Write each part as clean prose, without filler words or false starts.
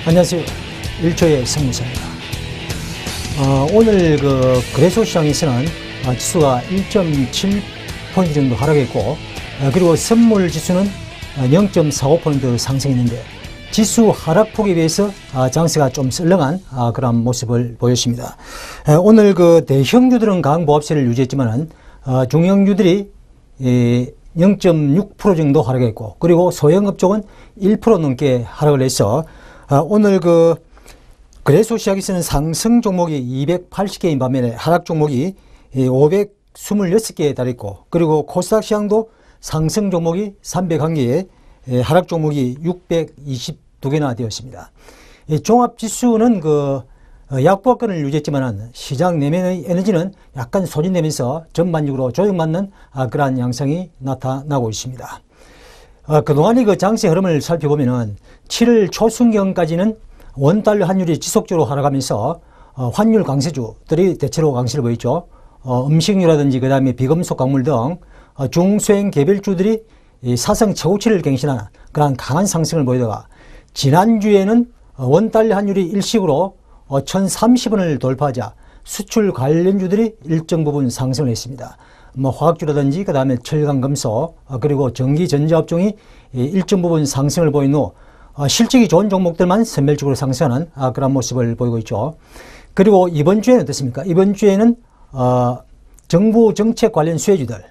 안녕하세요. 1초의 성무사입니다. 오늘 거래소 시장에서는 지수가 1.7% 정도 하락했고, 그리고 선물 지수는 0.45% 상승했는데, 지수 하락폭에 비해서 장세가 좀 썰렁한 그런 모습을 보였습니다. 오늘 대형주들은 강한 보합세를 유지했지만은 중형주들이 0.6% 정도 하락했고, 그리고 소형업종은 1% 넘게 하락을 해서 오늘 거래소 시장에서는 상승 종목이 280개인 반면에 하락 종목이 526개에 달했고, 그리고 코스닥 시장도 상승 종목이 301개에 하락 종목이 622개나 되었습니다. 종합지수는 약보합권을 유지했지만 시장 내면의 에너지는 약간 소진되면서 전반적으로 조정받는 그러한 양상이 나타나고 있습니다. 그동안의 장세 흐름을 살펴보면은 7월 초순경까지는 원달러 환율이 지속적으로 하락하면서 환율 강세주들이 대체로 강세를 보였죠. 음식료라든지 그 다음에 비금속 광물 등 중소형 개별주들이 사상 최고치를 갱신하는 그러한 강한 상승을 보이다가 지난주에는 원달러 환율이 일시적으로 1030원을 돌파하자 수출 관련주들이 일정 부분 상승을 했습니다. 화학주라든지 그 다음에 철강, 금속, 그리고 전기, 전자업종이 일정 부분 상승을 보인 후 실적이 좋은 종목들만 선별적으로 상승하는 그런 모습을 보이고 있죠. 그리고 이번 주에는 어떻습니까? 이번 주에는 정부 정책 관련 수혜주들,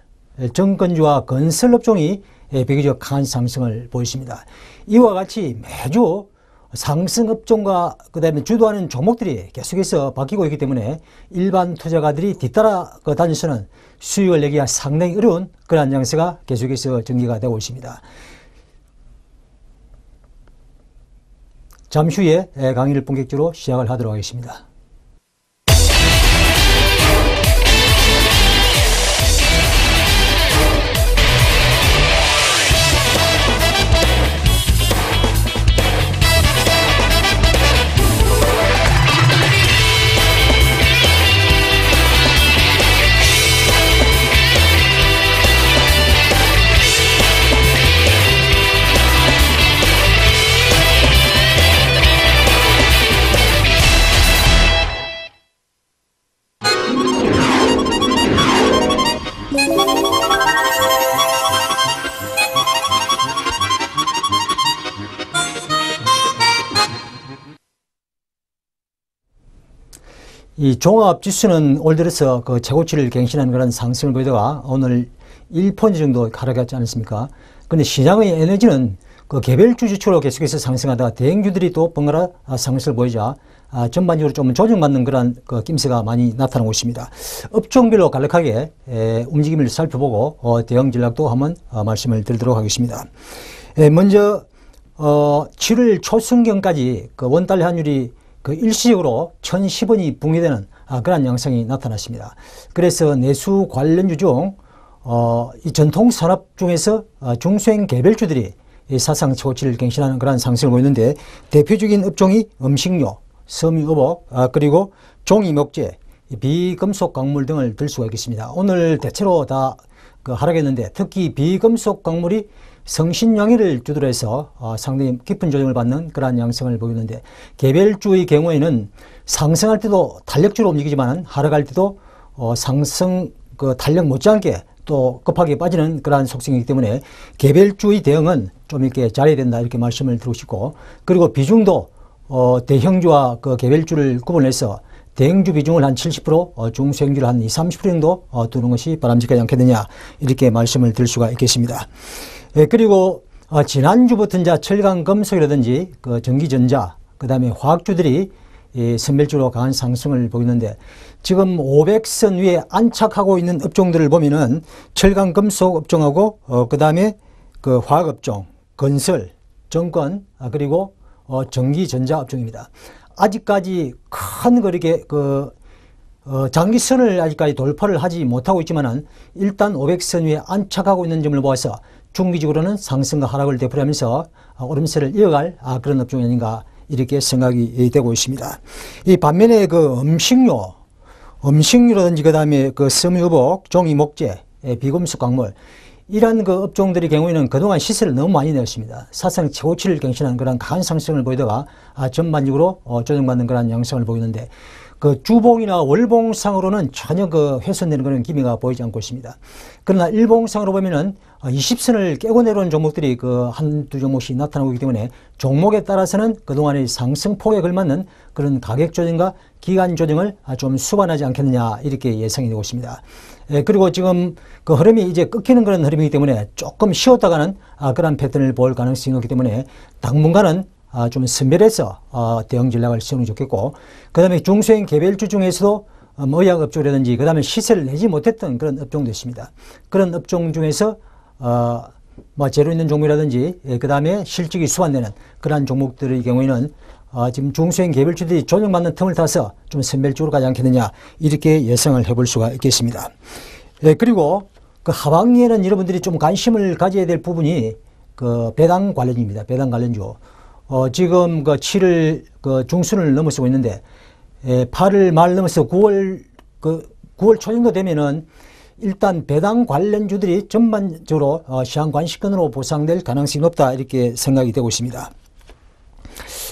정권주와 건설업종이 비교적 강한 상승을 보였습니다. 이와 같이 매주 상승업종과 그 다음에 주도하는 종목들이 계속해서 바뀌고 있기 때문에 일반 투자가들이 뒤따라 다니서는 수익을 내기가 상당히 어려운 그러한 양세가 계속해서 전개가 되고 있습니다. 잠시 후에 강의를 본격적으로 시작을 하도록 하겠습니다. 이 종합지수는 올 들어서 최고치를 갱신하는 그런 상승을 보이다가 오늘 1% 정도 하락하지 않았습니까? 근데 시장의 에너지는 개별주 지수로 계속해서 상승하다가 대형주들이 또 번갈아 상승을 보이자 전반적으로 좀 조정받는 그런 낌새가 많이 나타나고 있습니다. 업종별로 간략하게 움직임을 살펴보고 대응 전략도 한번 말씀을 드리도록 하겠습니다. 먼저 7월 초순경까지 원달러 환율이 일시적으로 1010원이 붕괴되는 그런 양상이 나타났습니다. 그래서 내수 관련주 중 이 전통 산업 중에서 중소형 개별주들이 사상 최고치를 갱신하는 그런 상승을 보이는데, 대표적인 업종이 음식료, 섬유의복, 그리고 종이, 목재, 비금속 광물 등을 들 수가 있겠습니다. 오늘 대체로 다 하락했는데, 특히 비금속 광물이 성신양회를 주도로 해서 상당히 깊은 조정을 받는 그러한 양상을 보이는데, 개별주의 경우에는 상승할 때도 탄력주로 움직이지만 하락할 때도 상승 탄력 못지않게 또 급하게 빠지는 그러한 속성이기 때문에 개별주의 대응은 좀 이렇게 잘해야 된다, 이렇게 말씀을 드리고 싶고, 그리고 비중도 대형주와 개별주를 구분해서 대형주 비중을 한 70%, 중소형주를 한 20~30% 정도 두는 것이 바람직하지 않겠느냐, 이렇게 말씀을 드릴 수가 있겠습니다. 그리고 지난주부터 이제 철강, 금속이라든지 전기전자, 그 다음에 화학주들이 선별적으로 강한 상승을 보이는데, 지금 500선 위에 안착하고 있는 업종들을 보면은 철강, 금속 업종하고 그 다음에 화학업종, 건설, 정권, 그리고 전기전자 업종입니다. 아직까지 큰 그렇게 장기선을 아직까지 돌파를 하지 못하고 있지만은 일단 500선 위에 안착하고 있는 점을 보아서 중기적으로는 상승과 하락을 되풀이하면서 오름세를 이어갈 그런 업종이 아닌가, 이렇게 생각이 되고 있습니다. 이 반면에 음식료라든지 그 다음에 섬유의복, 종이, 목재, 비금속 광물, 이러한 그 업종들의 경우에는 그동안 시세를 너무 많이 내었습니다. 사상 최고치를 갱신하는 그런 강한 상승을 보이다가 전반적으로 조정받는 그런 양상을 보이는데, 그 주봉이나 월봉상으로는 전혀 그 훼손되는 그런 기미가 보이지 않고 있습니다. 그러나 일봉상으로 보면은 20선을 깨고 내려온 종목들이 그 한두 종목씩 나타나고 있기 때문에 종목에 따라서는 그동안의 상승폭에 걸맞는 그런 가격 조정과 기간 조정을 좀 수반하지 않겠느냐, 이렇게 예상이 되고 있습니다. 그리고 지금 그 흐름이 이제 끊기는 그런 흐름이기 때문에 조금 쉬었다가는 그런 패턴을 볼 가능성이 높기 때문에 당분간은 좀 선별해서 대응 전략을 세우는 게 좋겠고, 그 다음에 중소형 개별주 중에서도 의약업종이라든지 그 다음에 시세를 내지 못했던 그런 업종도 있습니다. 그런 업종 중에서 제로 있는 종목이라든지 그 다음에 실적이 수반되는 그러한 종목들의 경우에는 지금 중소형 개별주들이 조정받는 틈을 타서 좀 선별적으로 가지 않겠느냐, 이렇게 예상을 해볼 수가 있겠습니다. 그리고 그 하반기에는 여러분들이 좀 관심을 가져야 될 부분이 그 배당 관련입니다. 배당 관련주. 지금 그 7월 그 중순을 넘어서고 있는데, 8월 말 넘어서 9월 초 정도 되면은 일단 배당 관련주들이 전반적으로 시장 관심권으로 보상될 가능성이 높다, 이렇게 생각이 되고 있습니다.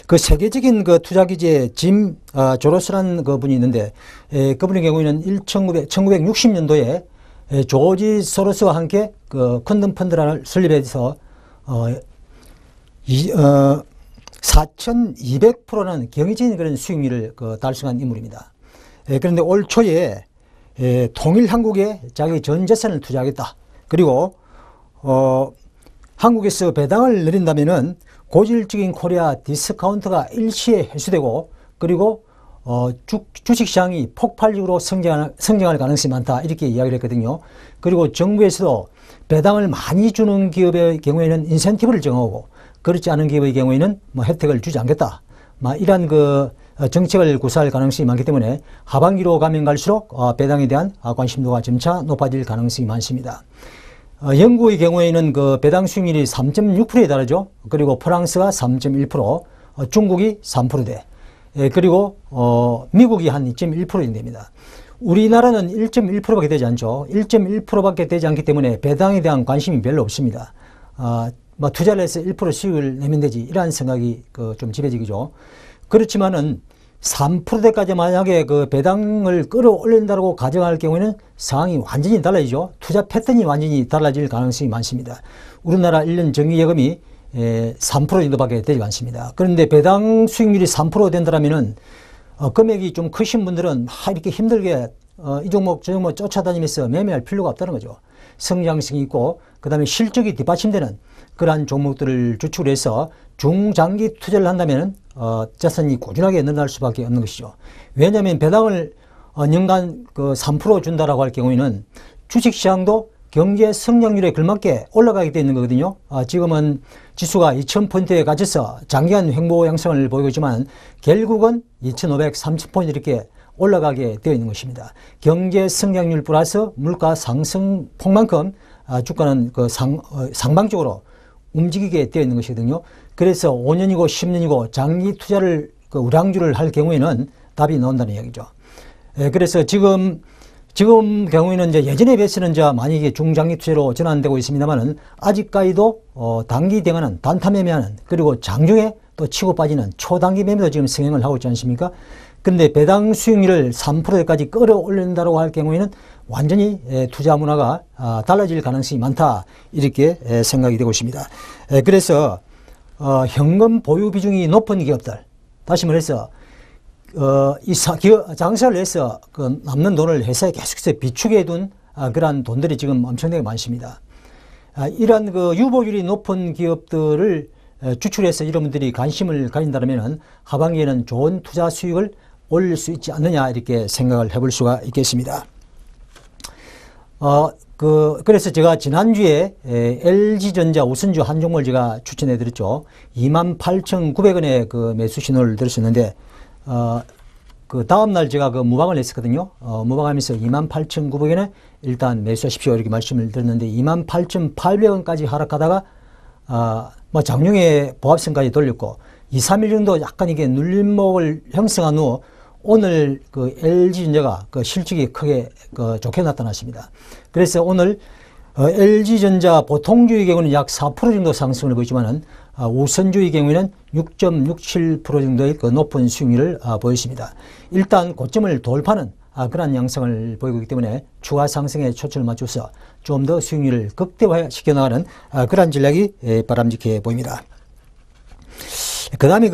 그 세계적인 그 투자 기재 짐 조로스라는 그 분이 있는데, 그분의 경우에는 1960년도에 조지 소로스와 함께 그 퀀텀 펀드를 설립해서 4,200%는 경이적인 그런 수익률을 달성한 인물입니다. 그런데 올 초에 통일 한국에 자기 전 재산을 투자하겠다. 그리고 한국에서 배당을 내린다면은 고질적인 코리아 디스카운트가 일시에 해소되고, 그리고 주식시장이 폭발적으로 성장할 가능성이 많다, 이렇게 이야기를 했거든요. 그리고 정부에서도 배당을 많이 주는 기업의 경우에는 인센티브를 정하고, 그렇지 않은 기업의 경우에는 혜택을 주지 않겠다, 이러한 그 정책을 구사할 가능성이 많기 때문에 하반기로 가면 갈수록 배당에 대한 관심도가 점차 높아질 가능성이 많습니다. 영국의 경우에는 그 배당 수익률이 3.6%에 달하죠. 그리고 프랑스가 3.1%, 중국이 3%대, 그리고 미국이 한 2.1% 됩니다. 우리나라는 1.1%밖에 되지 않죠. 1.1%밖에 되지 않기 때문에 배당에 대한 관심이 별로 없습니다. 투자를 해서 1% 수익을 내면 되지, 이러한 생각이 좀 지배적이죠. 그렇지만은 3%대까지 만약에 그 배당을 끌어올린다고 가정할 경우에는 상황이 완전히 달라지죠. 투자 패턴이 완전히 달라질 가능성이 많습니다. 우리나라 1년 정기예금이 3% 정도밖에 되지 않습니다. 그런데 배당 수익률이 3% 된다면은 금액이 좀 크신 분들은 이렇게 힘들게 이 종목 저 종목 쫓아다니면서 매매할 필요가 없다는 거죠. 성장성이 있고, 그 다음에 실적이 뒷받침되는 그러한 종목들을 주축을 해서 중장기 투자를 한다면 자산이 꾸준하게 늘어날 수밖에 없는 것이죠. 왜냐하면 배당을 연간 3% 준다라고 할 경우에는 주식시장도 경제 성장률에 걸맞게 올라가게 되어 있는 거거든요. 지금은 지수가 2000포인트에 갇혀서 장기간 횡보 양상을 보이고 있지만 결국은 2500, 3000포인트 이렇게 올라가게 되어 있는 것입니다. 경제 성장률 플러스 물가 상승폭만큼 주가는 상방적으로 움직이게 되어 있는 것이거든요. 그래서 5년이고 10년이고 장기 투자를 우량주를 할 경우에는 답이 나온다는 이야기죠. 그래서 지금 경우에는 이제 예전에 비해서는 많이 중장기 투자로 전환되고 있습니다만은 아직까지도 단기 대응하는 단타 매매하는, 그리고 장중에 또 치고 빠지는 초단기 매매도 지금 성행을 하고 있지 않습니까? 근데 배당 수익률을 3%까지 끌어올린다고 할 경우에는 완전히 투자 문화가 달라질 가능성이 많다, 이렇게 생각이 되고 있습니다. 그래서 현금 보유 비중이 높은 기업들, 다시 말해서 장사를 해서 남는 돈을 회사에 계속해서 비축해 둔 그러한 돈들이 지금 엄청나게 많습니다. 이러한 유보율이 높은 기업들을 추출해서 여러분들이 관심을 가진다면 하반기에는 좋은 투자 수익을 올릴 수 있지 않느냐, 이렇게 생각을 해볼 수가 있겠습니다. 그래서 제가 지난주에 LG전자 우선주 한 종목을 제가 추천해 드렸죠. 28,900원에 그 매수 신호를 드렸었는데, 그 다음날 제가 무방을 했었거든요. 무방하면서 28,900원에 일단 매수하십시오, 이렇게 말씀을 드렸는데 28,800원까지 하락하다가 장중에 보합선까지 돌렸고 2, 3일 정도 약간 이게 눌림목을 형성한 후 오늘 LG전자가 실적이 크게 좋게 나타났습니다. 그래서 오늘 LG전자 보통주의 경우는 약 4% 정도 상승을 보이지만은 우선주의 경우에는 6.67% 정도의 그 높은 수익률을 보였습니다. 일단 고점을 돌파하는 그러한 양상을 보이고 있기 때문에 추가 상승에 초점을 맞춰서 좀 더 수익률을 극대화시켜 나가는 그러한 전략이 바람직해 보입니다. 그 다음에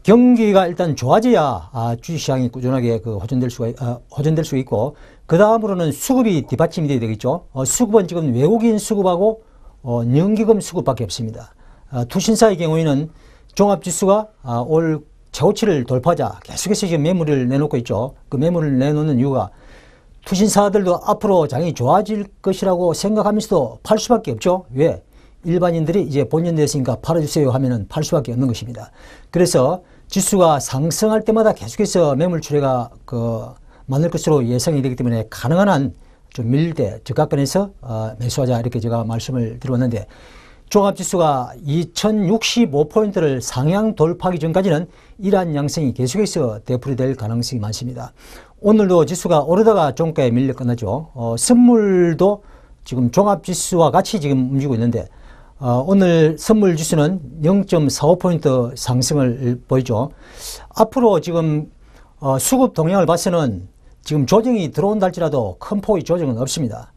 경기가 일단 좋아져야 주식시장이 꾸준하게 호전될 수 있고, 그 다음으로는 수급이 뒷받침이 돼야 되겠죠. 수급은 지금 외국인 수급하고 연기금 수급밖에 없습니다. 투신사의 경우에는 종합지수가 올 최고치를 돌파하자 계속해서 지금 매물을 내놓고 있죠. 그 매물을 내놓는 이유가 투신사들도 앞으로 장이 좋아질 것이라고 생각하면서도 팔 수밖에 없죠. 왜? 일반인들이 이제 본연됐으니까 팔아주세요 하면은 팔 수밖에 없는 것입니다. 그래서 지수가 상승할 때마다 계속해서 매물 출회가 많을 것으로 예상이 되기 때문에 가능한 한 좀 밀릴 때 저가권에서 매수하자, 이렇게 제가 말씀을 드렸는데, 종합지수가 2065포인트를 상향 돌파하기 전까지는 이러한 양상이 계속해서 되풀이될 가능성이 많습니다. 오늘도 지수가 오르다가 종가에 밀려 끝나죠. 선물도 지금 종합지수와 같이 지금 움직이고 있는데, 오늘 선물 지수는 0.45포인트 상승을 보이죠. 앞으로 지금 수급 동향을 봐서는 지금 조정이 들어온다 할지라도 큰 폭의 조정은 없습니다.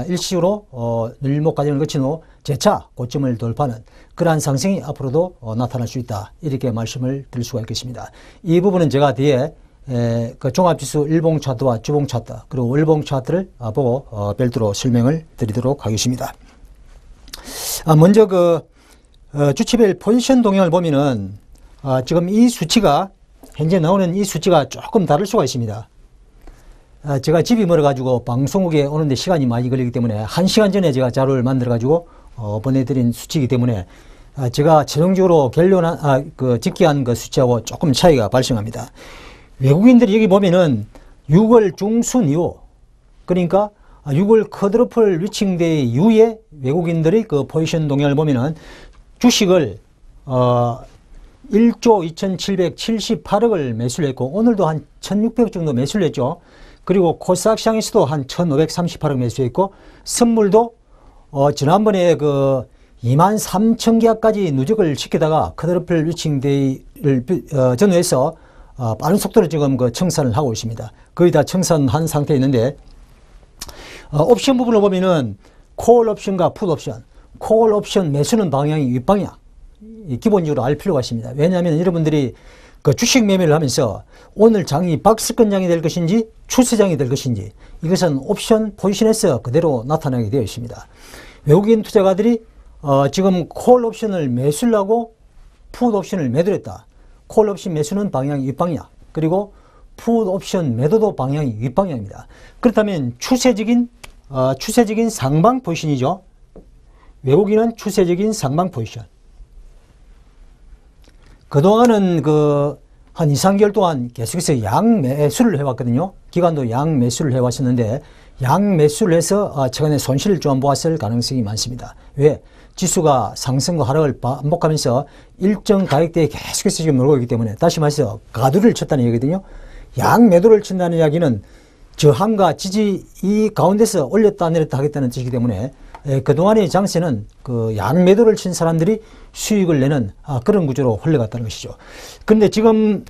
일시적으로 일목 과정을 거친 후 재차 고점을 돌파하는 그러한 상승이 앞으로도 나타날 수 있다, 이렇게 말씀을 드릴 수가 있겠습니다. 이 부분은 제가 뒤에 그 종합지수 일봉 차트와 주봉 차트 그리고 월봉 차트를 보고 별도로 설명을 드리도록 하겠습니다. 먼저 주치별 포지션 동향을 보면은 지금 이 수치가, 현재 나오는 이 수치가 조금 다를 수가 있습니다. 제가 집이 멀어가지고 방송국에 오는데 시간이 많이 걸리기 때문에 1시간 전에 제가 자료를 만들어가지고 보내드린 수치이기 때문에 제가 최종적으로 집계한 그 수치하고 조금 차이가 발생합니다. 외국인들이 여기 보면은 6월 중순 이후, 그러니까 6월 컷오프 리칭데이 이후에 외국인들의 그 포지션 동향을 보면은 주식을 1조 2778억을 매수를 했고, 오늘도 한 1600억 정도 매수를 했죠. 그리고 코스닥 시장에서도 한 1538억 매수했고, 선물도 지난번에 23,000계약까지 누적을 시키다가 컷오프 리칭데이를 전후해서 빠른 속도로 지금 청산을 하고 있습니다. 거의 다 청산한 상태에 있는데, 옵션 부분을 보면은 콜 옵션과 풋 옵션, 콜 옵션 매수는 방향이 윗방향, 기본적으로 알 필요가 있습니다. 왜냐하면 여러분들이 주식 매매를 하면서 오늘 장이 박스권장이 될 것인지 추세장이 될 것인지, 이것은 옵션 포지션에서 그대로 나타나게 되어 있습니다. 외국인 투자가들이 지금 콜 옵션을 매수를 하고 풋 옵션을 매도를 했다. 콜 옵션 매수는 방향이 윗방향, 그리고 풋 옵션 매도도 방향이 윗방향입니다. 그렇다면 추세적인 상방 포지션이죠. 외국인은 추세적인 상방 포지션. 그동안은 한 2, 3개월 동안 계속해서 양매수를 해왔거든요. 기관도 양매수를 해왔었는데, 양매수를 해서 최근에 손실을 좀 보았을 가능성이 많습니다. 왜? 지수가 상승과 하락을 반복하면서 일정 가격대에 계속해서 지금 놀고 있기 때문에, 다시 말해서 가두리를 쳤다는 얘기거든요. 양매도를 친다는 이야기는 저항과 지지 이 가운데서 올렸다 내렸다 하겠다는 뜻이기 때문에, 그동안의 장세는 양매도를 친 사람들이 수익을 내는 그런 구조로 흘러갔다는 것이죠. 그런데 지금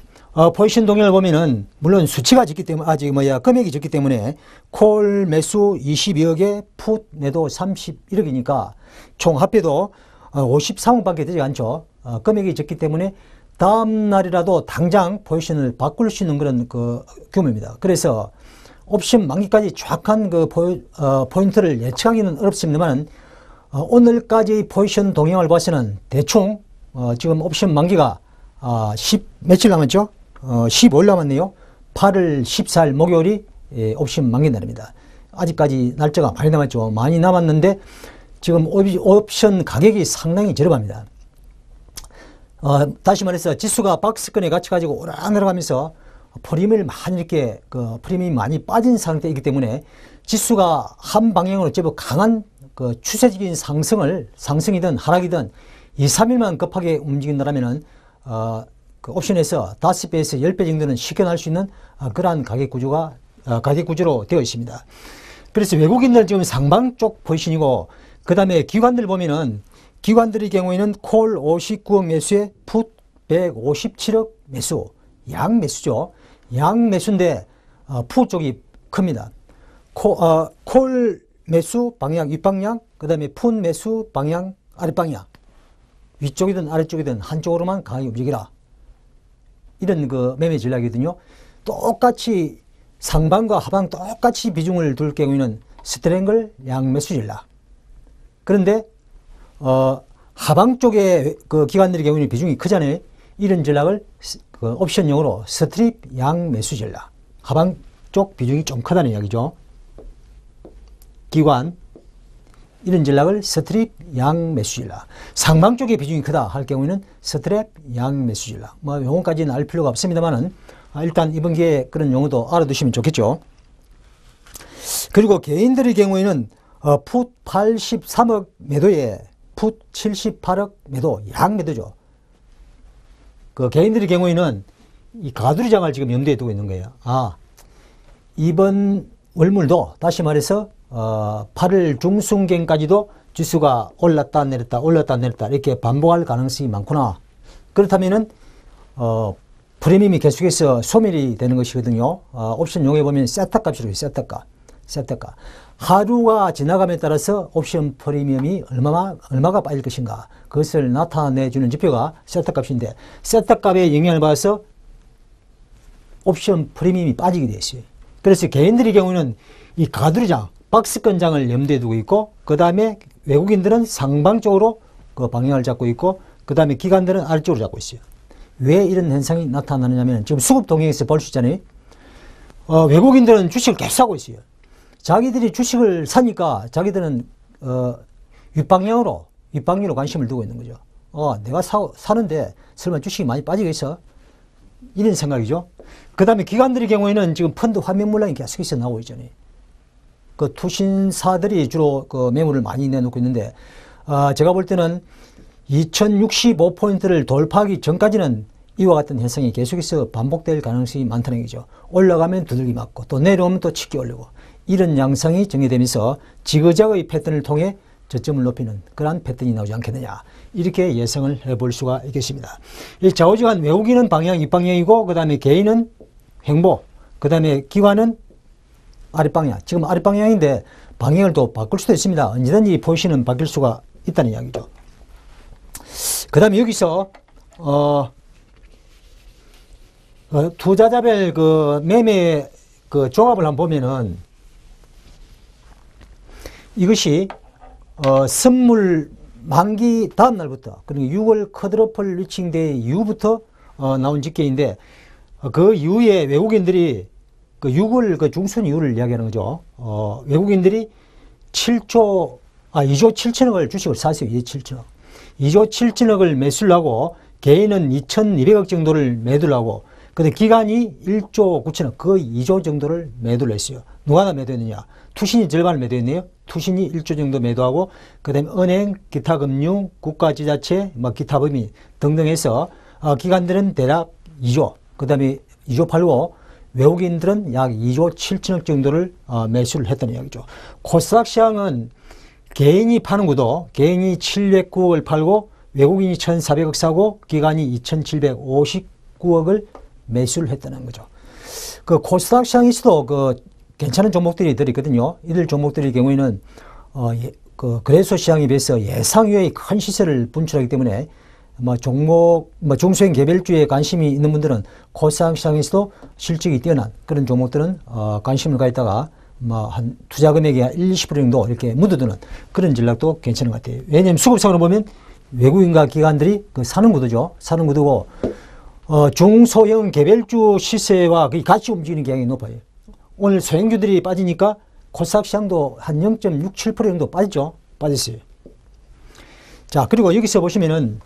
포지션 동향을 보면은, 물론 수치가 적기 때문에, 금액이 적기 때문에 콜 매수 22억에 풋 매도 31억이니까 총 합해도 53억밖에 되지 않죠. 금액이 적기 때문에 다음 날이라도 당장 포지션을 바꿀 수 있는 그런 규모입니다. 그래서 옵션 만기까지 정확한 포인트를 예측하기는 어렵습니다만, 오늘까지 포지션 동향을 봐서는 대충 지금 옵션 만기가 며칠 남았죠? 15일 남았네요. 8월 14일 목요일이 옵션 만기 날입니다. 아직까지 날짜가 많이 남았죠. 많이 남았는데 지금 옵션 가격이 상당히 저렴합니다. 다시 말해서 지수가 박스권에 같이 가지고 오락내락하면서 프리미엄이 많이 빠진 상태이기 때문에, 지수가 한 방향으로 제법 강한 추세적인 상승이든 하락이든 2, 3일만 급하게 움직인다면은 옵션에서 5배에서 10배 정도는 쉽게 날 수 있는 그러한 가격 구조로 되어 있습니다. 그래서 외국인들 지금 상방 쪽 포지션이고, 그 다음에 기관들 보면은, 기관들의 경우에는 콜 59억 매수에 풋 157억 매수, 양 매수죠. 양 매수인데 풋 쪽이 큽니다. 콜 매수 방향 윗방향, 그 다음에 풋 매수 방향 아랫방향, 위쪽이든 아래쪽이든 한쪽으로만 강하게 움직이라, 이런 그 매매 전략이거든요. 똑같이 상방과 하방 똑같이 비중을 둘 경우에는 스트랭글 양매수 전략. 그런데 하방 쪽에 그 기관들의 경우에는 비중이 크잖아요. 이런 전략을 그 옵션용으로 스트립 양매수 전략. 하방 쪽 비중이 좀 크다는 이야기죠. 기관, 이런 전략을 스트립 양매수 전략. 상방 쪽에 비중이 크다 할 경우에는 스트랩 양매수 전략. 뭐 용어까지는 알 필요가 없습니다만은 일단 이번 기회에 그런 용어도 알아두시면 좋겠죠. 그리고 개인들의 경우에는 풋 83억 매도에 풋 78억 매도, 양 매도죠. 그 개인들의 경우에는 이 가두리장을 지금 염두에 두고 있는 거예요. 이번 월물도 다시 말해서 8월 중순경까지도 지수가 올랐다 내렸다 올랐다 내렸다 이렇게 반복할 가능성이 많구나. 그렇다면은 프리미엄이 계속해서 소멸이 되는 것이거든요. 옵션 용어에 보면 세타 값이라고 해요. 세타 값. 세타 값. 하루가 지나감에 따라서 옵션 프리미엄이 얼마가 빠질 것인가, 그것을 나타내주는 지표가 세타 값인데, 세타 값에 영향을 받아서 옵션 프리미엄이 빠지게 되어 있어요. 그래서 개인들의 경우는 이 가두리장, 박스권장을 염두에 두고 있고, 그 다음에 외국인들은 상방 쪽으로 그 방향을 잡고 있고, 그 다음에 기관들은 아래쪽으로 잡고 있어요. 왜 이런 현상이 나타나느냐면, 지금 수급 동향에서 볼 수 있잖아요. 외국인들은 주식을 계속 사고 있어요. 자기들이 주식을 사니까 자기들은 윗방향으로 관심을 두고 있는 거죠. 내가 사는데 설마 주식이 많이 빠지겠어? 이런 생각이죠. 그 다음에 기관들의 경우에는 지금 펀드 환면 물량이 계속해서 나오고 있잖아요. 그 투신사들이 주로 그 매물을 많이 내놓고 있는데, 제가 볼 때는 2065포인트를 돌파하기 전까지는 이와 같은 현상이 계속해서 반복될 가능성이 많다는 얘기죠. 올라가면 두들기 맞고, 또 내려오면 또 치기 올리고, 이런 양상이 정해되면서 지그재그의 패턴을 통해 저점을 높이는 그러한 패턴이 나오지 않겠느냐, 이렇게 예상을 해볼 수가 있겠습니다. 이 좌우지간 외국인은 방향 윗방향이고, 그 다음에 개인은 횡보, 그 다음에 기관은 아랫방향. 지금 아랫방향인데 방향을 또 바꿀 수도 있습니다. 언제든지 포지션은 바뀔 수가 있다는 이야기죠. 그 다음에 여기서 투자자별 그 매매 그 종합을 한번 보면은, 이것이 선물 만기 다음 날부터, 그러니까 6월 컷오프 리칭데이 이후부터 나온 집계인데, 그 이후에 외국인들이 그 6월 그 중순 이후를 이야기하는 거죠. 외국인들이 2조 7천억을 주식을 샀어요. 2조 7천억. 2조 7천억을 매수를 하고, 개인은 2,200억 정도를 매도를 하고, 근데 기관이 1조 9천억, 거의 2조 정도를 매도를 했어요. 누가 다 매도했느냐? 투신이 절반을 매도했네요. 투신이 1조 정도 매도하고, 그 다음에 은행, 기타 금융, 국가지자체, 기타 법인 등등 해서 기관들은 대략 2조, 그 다음에 2조 8고, 외국인들은 약 2조 7천억 정도를 매수를 했다는 이야기죠. 코스닥 시장은 개인이 파는 구도, 개인이 709억을 팔고, 외국인이 1,400억 사고, 기관이 2,759억을 매수를 했다는 거죠. 그 코스닥 시장에서도 그 괜찮은 종목들이 있거든요. 이들 종목들의 경우에는 그 거래소 시장에 비해서 예상 외의 큰 시세를 분출하기 때문에 중소형 개별주에 관심이 있는 분들은 코스닥 시장에서도 실적이 뛰어난 그런 종목들은 관심을 가했다가 한 투자 금액이 1~20% 정도 이렇게 묻어두는 그런 전략도 괜찮은 것 같아요. 왜냐하면 수급상으로 보면 외국인과 기관들이 그 사는 구도죠. 사는 구도고, 중소형 개별주 시세와 거의 같이 움직이는 경향이 높아요. 오늘 소형주들이 빠지니까 코스닥 시장도 한 0.67% 정도 빠졌죠. 빠졌어요. 자, 그리고 여기서 보시면은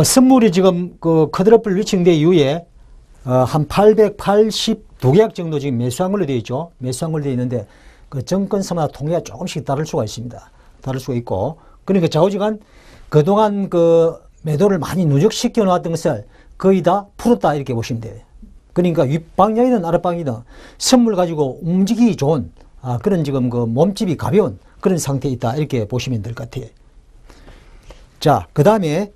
선물이 지금 그 컷오프 리칭데이 이후에 한 882계약 정도 지금 매수한 걸로 되어 있죠. 매수한 걸로 되어 있는데, 그 정권사마다 통계가 조금씩 다를 수가 있습니다. 다를 수가 있고, 그러니까 좌우지간 그동안 그 매도를 많이 누적시켜 놓았던 것을 거의 다 풀었다 이렇게 보시면 돼요. 그러니까 윗방향이든 아랫방향이든 선물 가지고 움직이기 좋은 그런 지금 그 몸집이 가벼운 그런 상태에 있다 이렇게 보시면 될 것 같아요. 자, 그 다음에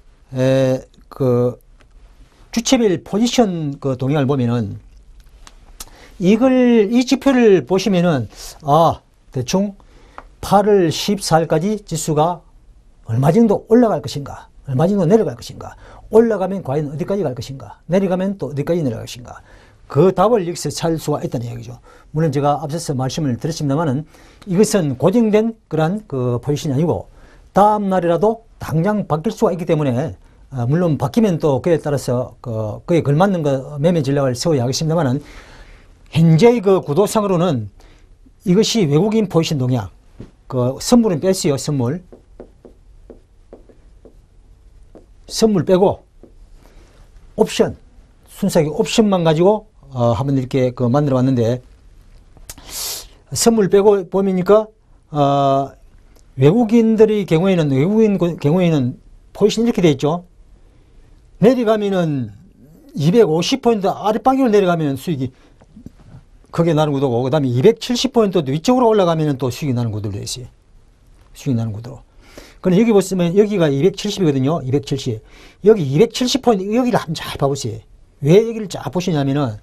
그 주체별 포지션 그 동향을 보면은 이 지표를 보시면은 대충 8월 14일까지 지수가 얼마 정도 올라갈 것인가, 얼마 정도 내려갈 것인가, 올라가면 과연 어디까지 갈 것인가, 내려가면 또 어디까지 내려갈 것인가, 그 답을 여기서 찾을 수가 있다는 이야기죠. 물론 제가 앞서서 말씀을 드렸습니다만은 이것은 고정된 그러한 그 포지션이 아니고 다음 날이라도 당장 바뀔 수가 있기 때문에 물론 바뀌면 또 그에 따라서 그에 걸맞는 그 매매 전략을 세워야 하겠습니다만은 현재의 그 구도상으로는 이것이 외국인 포지션 동향, 그 선물은 뺐어요. 선물 빼고 옵션, 순수하게 옵션만 가지고 한번 이렇게 그 만들어 봤는데, 선물 빼고 보니까 외국인 경우에는 포지션이 이렇게 되어 있죠. 내려가면은 250포인트 아랫방향으로 내려가면 수익이 크게 나는 구도고, 그 다음에 270포인트 위쪽으로 올라가면 또 수익이 나는 구도로 되어 있어요. 수익이 나는 구도로. 그런데 여기 보시면 여기가 270이거든요. 270. 여기 270포인트, 여기를 한번 잘 봐보세요. 왜 여기를 쫙 보시냐면은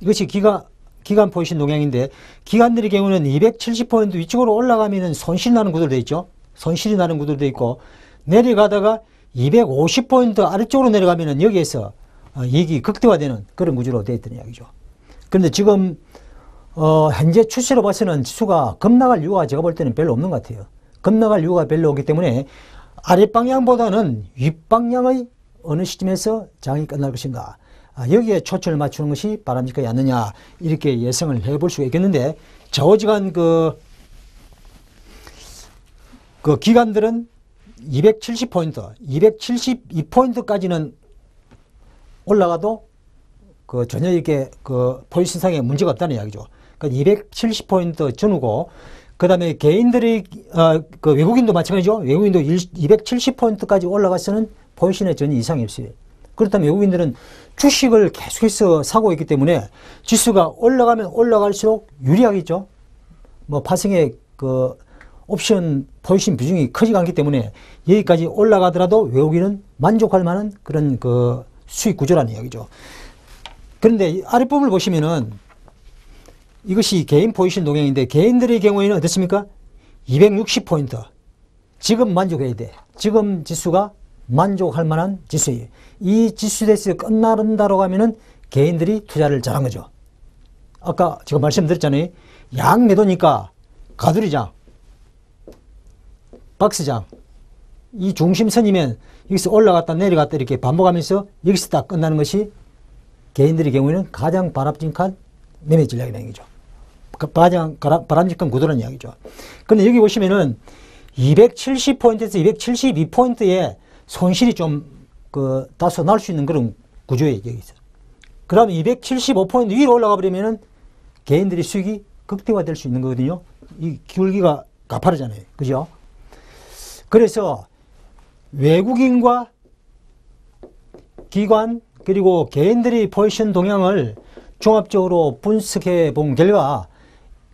이것이 기간 포지션 동향인데, 기관들의 경우는 270포인트 위쪽으로 올라가면은 손실이 나는 구도로 되어 있죠. 손실이 나는 구도로 되어 있고, 내려가다가 250포인트 아래쪽으로 내려가면은 여기에서 이익이 극대화되는 그런 구조로 되어 있다는 이야기죠. 그런데 지금 현재 추세로 봐서는 지수가 급락할 이유가 제가 볼 때는 별로 없는 것 같아요. 급락할 이유가 별로 없기 때문에 아랫방향보다는 윗방향의 어느 시점에서 장이 끝날 것인가, 여기에 초점을 맞추는 것이 바람직하지 않느냐, 이렇게 예상을 해볼 수가 있겠는데, 저지간 그 기관들은 270포인트, 272포인트까지는 올라가도 전혀 이렇게 포지션상에 문제가 없다는 이야기죠. 그러니까 270포인트 전후고, 그 다음에 개인들이, 외국인도 마찬가지죠. 외국인도 270포인트까지 올라가서는 포지션에 전혀 이상이 없어요. 그렇다면 외국인들은 주식을 계속해서 사고 있기 때문에 지수가 올라가면 올라갈수록 유리하겠죠. 파생의 옵션 포지션 비중이 크지가 않기 때문에 여기까지 올라가더라도 외국인은 만족할 만한 그런 수익 구조라는 이야기죠. 그런데 아랫부분을 보시면은 이것이 개인 포지션 동향인데, 개인들의 경우에는 어떻습니까? 260포인트. 지금 만족해야 돼. 지금 지수가 만족할 만한 지수예요. 이 지수에서 끝나른다고 하면은 개인들이 투자를 잘한 거죠. 아까 제가 말씀드렸잖아요. 양 매도니까 가두리장, 박스장, 이 중심선이면 여기서 올라갔다 내려갔다 이렇게 반복하면서 여기서 딱 끝나는 것이 개인들의 경우에는 가장 바람직한 매매 전략이라는 얘기죠. 가장 바람직한 구도라는 이야기죠. 그런데 여기 보시면은 270포인트에서 272포인트에 손실이 좀 다소 날 수 있는 그런 구조에 여기 있어요. 그 다음에 275포인트 위로 올라가 버리면은 개인들의 수익이 극대화될 수 있는 거거든요. 이 기울기가 가파르잖아요. 그죠? 그래서 외국인과 기관 그리고 개인들의 포지션 동향을 종합적으로 분석해 본 결과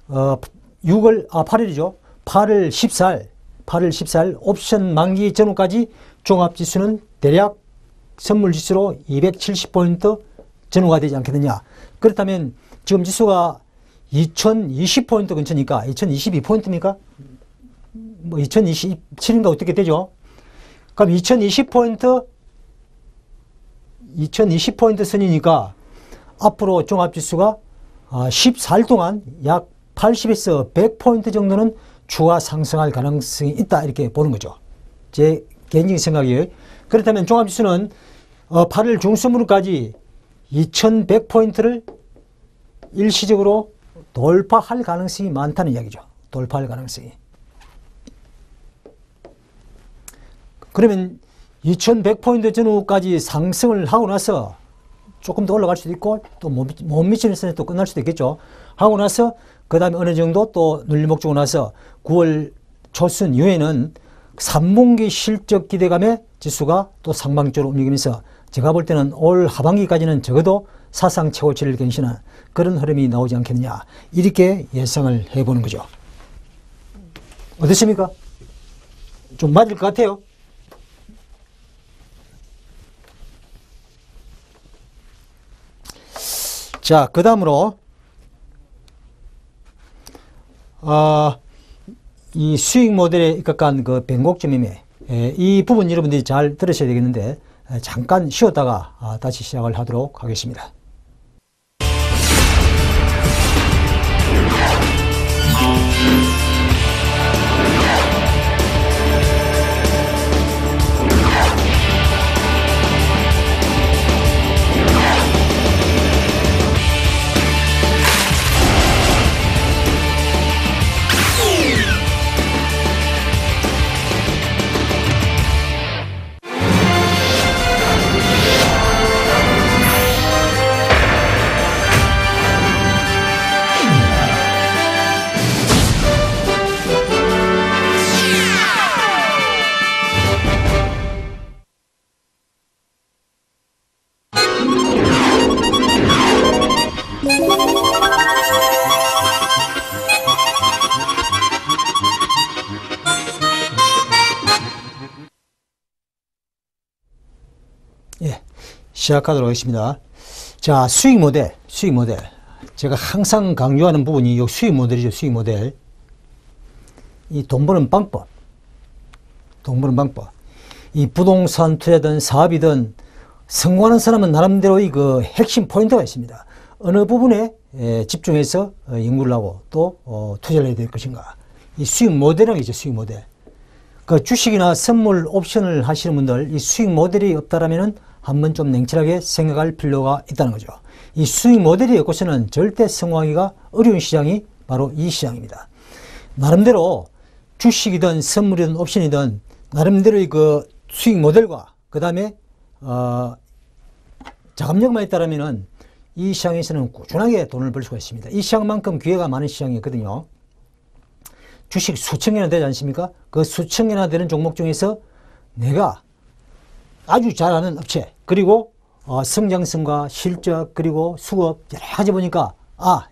8일이죠. 8월 14일 옵션 만기 전후까지 종합지수는 대략 선물지수로 270포인트 전후가 되지 않겠느냐. 그렇다면 지금 지수가 2020포인트 근처니까 2022포인트입니까? 2027인가 어떻게 되죠? 그럼 2020포인트 선이니까 앞으로 종합지수가 14일 동안 약 80에서 100포인트 정도는 추가 상승할 가능성이 있다 이렇게 보는 거죠. 제 개인적인 생각이에요. 그렇다면 종합지수는 8월 중순으로까지 2100포인트를 일시적으로 돌파할 가능성이 많다는 이야기죠. 돌파할 가능성이. 그러면 2100포인트 전후까지 상승을 하고 나서 조금 더 올라갈 수도 있고 또 못 미치는 선에 또 끝날 수도 있겠죠. 하고 나서 그 다음에 어느 정도 또 눌림목 주고 나서 9월 초순 이후에는 3분기 실적 기대감에 지수가 또 상방적으로 움직이면서 제가 볼 때는 올 하반기까지는 적어도 사상 최고치를 갱신한 그런 흐름이 나오지 않겠느냐, 이렇게 예상을 해보는 거죠. 어떻습니까? 좀 맞을 것 같아요. 자, 그 다음으로 이 수익 모델에 입각한 그 변곡점 매매, 이 부분 여러분들이 잘 들으셔야 되겠는데 잠깐 쉬었다가 다시 시작을 하도록 하겠습니다. 시작하도록 하겠습니다. 자, 수익 모델. 제가 항상 강조하는 부분이 이 수익 모델이죠, 수익 모델. 이 돈 버는 방법. 이 부동산 투자든 사업이든 성공하는 사람은 나름대로 그 핵심 포인트가 있습니다. 어느 부분에 집중해서 연구를 하고 또 투자를 해야 될 것인가. 이 수익 모델이라는 게 있죠, 수익 모델. 그 주식이나 선물 옵션을 하시는 분들, 이 수익 모델이 없다라면은 한번 좀 냉철하게 생각할 필요가 있다는 거죠. 이 수익 모델이 없고서는 절대 성공하기가 어려운 시장이 바로 이 시장입니다. 나름대로 주식이든 선물이든 옵션이든 나름대로의 그 수익 모델과 그 다음에 자금력만 있다라면은 이 시장에서는 꾸준하게 돈을 벌 수가 있습니다. 이 시장만큼 기회가 많은 시장이거든요. 주식 수천 개나 되지 않습니까? 그 수천 개나 되는 종목 중에서 내가 아주 잘하는 업체, 그리고 성장성과 실적, 그리고 수급 여러 가지 보니까